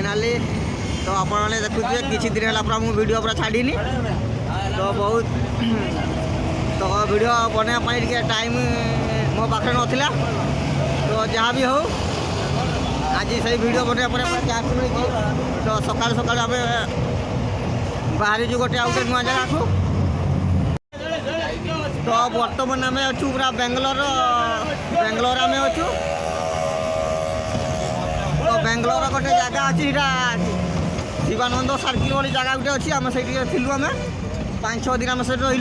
finally तो आपने देखुए किसी दिन है पूरा मुझे वीडियो पूरा छाड़ीनी तो बहुत तो वीडियो बनवाई टे टाइम मो पाखे नाला तो जहाँ भी हो आज से वीडियो बनवा पूरा चार्ज मिली तो सका सका आम बाहरी गोटे आउटे नुआ जगह को तो बर्तमान आम अच्छु पूरा बेंगलोर आम अच्छु तो बेंगलोर गोटे जगह अच्छी शिवानंद सर्किल वाली जगह गोटे अच्छी आम से थिलु आम 5-6 दिन आम से रही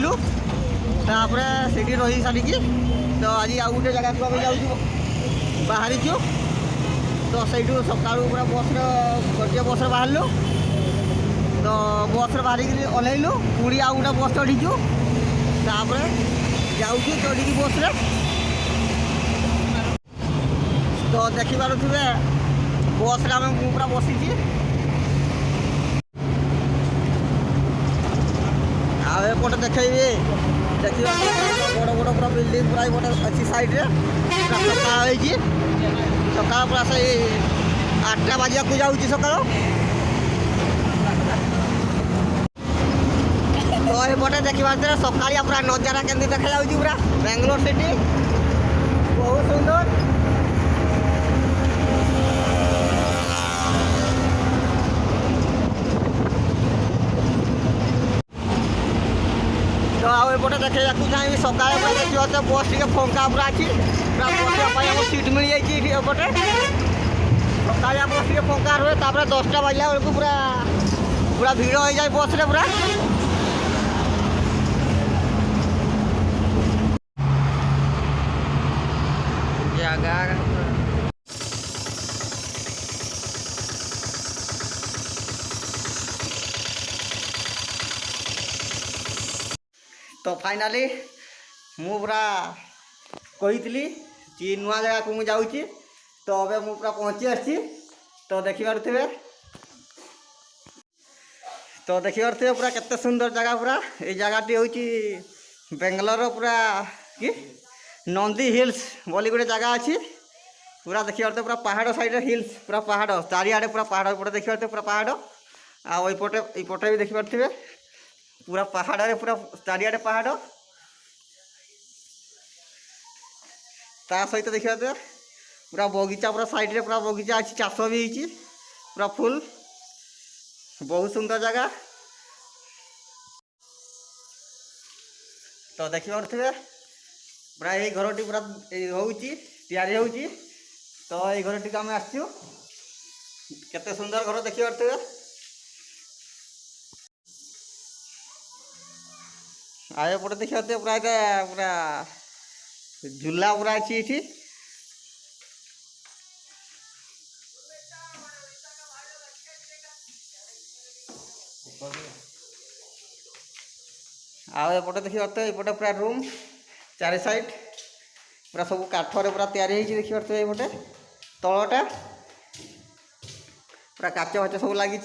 तापर से रही सारिकी तो आज आउ गोटे जगह को जाऊँ बाहरी तो सही सका पूरा बस गोटे बस बाहर तो बस बाहरिक ओह्लैलु पुणी आउ गोटे बस चढ़ीचु तापर जाऊँ चढ़ी बस तो देखिपे बस आम पूरा बसी आउट देखी देखिए बड़ बड़ पूरा बिल्डिंग पूरा गोटे अच्छी साइड्रे सका सका पूरा से 8टा बजा को जाऊँ सका तो ये देखा सकालिया पूरा नजारा केमती देखा जाऊँ पूरा बेंगलोर सिटी बहुत सुंदर तो आउटे देखा चाहिए सका देखिए तो बस टे फंका पूरा अच्छी पूरा बस सीट मिल जाए पटे सका बस टे फंका रुए 10टा बजला बेलू पूरा पूरा भिड़ हो जाए बस रे पूरा जगह तो फाइनाली मु पूरा कही कि नुआ जगह को मुझे जाऊँगी तो अबे मु पूरा पहुँची आसी तो देखिपे पूरा केते सुंदर जगह पूरा ये जगहटी हूँ बेंगलोर पूरा कि नंदी हिल्स बोली गोटे जगह अच्छी पूरा देखिए पूरा पहाड़ साइड हिल्स पूरा पहाड़ चारिआडे पूरा पहाड़ एपटे देखिए पूरा पहाड़ आईपटे भी देखिपे पूरा पहाड़ पूरा चारिआडे पहाड़ ता सहित देखिए पूरा बगीचा पूरा साइड रे पूरा बगीचा अच्छी चाष भी होती पूरा फुल बहुत सुंदर जगह तो देखिपे पूरा यही घरटी पूरा तैयारी होती तो ये घरटी आम आसचु केते सुंदर घर देखिपे आए पटे देखिए पूरा पूरा झूला पूरा अच्छी ये आउटे देखिए ये पूरा रूम चारि साइड पूरा सब काठरे पूरा तैयारी देखिए ये तलटा पूरा काच फाच सब लगी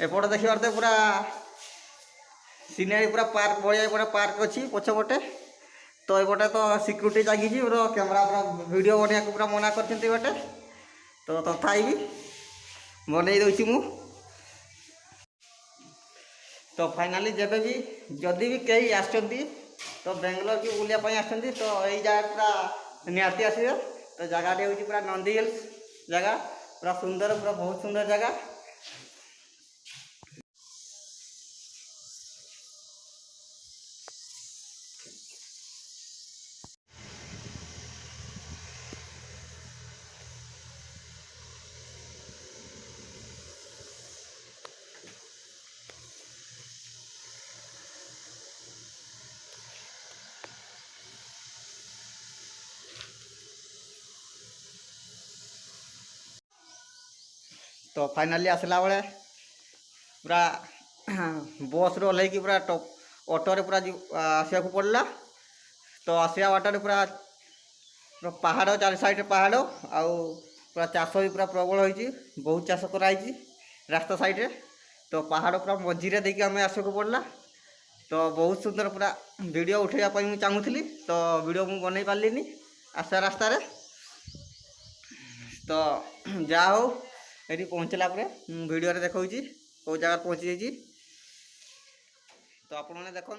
एपटे देखिए पूरा सीनेरी पूरा पार्क बढ़िया पूरा पार्क अच्छी पछपटे तो ये तो सिक्यूरीटी जगी कैमेरा पूरा वीडियो बनवा पूरा मना कर तो तथापि बनई दूसरी मु तो फाइनाली जब भी जदि भी कहीं आसती तो बेंगलोर की बुलापी आसती तो यही जगह पूरा निहाती आसवे तो जगह हूँ पूरा नंदी हिल्स जगह पूरा सुंदर पूरा बहुत सुंदर जगह तो फाइनाली आसला बेले पूरा बस ओह्ल पूरा ऑटो रे पूरा आसवा को पड़ा तो आसवा बाटर पूरा पहाड़ चार साइड पहाड़ आउ पूरा चाष भी पूरा प्रबल होती बहुत चाष कराई रास्ता साइड रे तो पहाड़ पूरा मझीरे देखिए आम आसवा को पड़ा तो बहुत सुंदर पूरा वीडियो उठाइबा मुझे चाहूली तो वीडियो मुझे बनई पार्लिनी आस्ता रास्तार तो जा हो ये पहुँचला वीडियो देखा कौ जगह पहुँची जाइए तो आपने देखु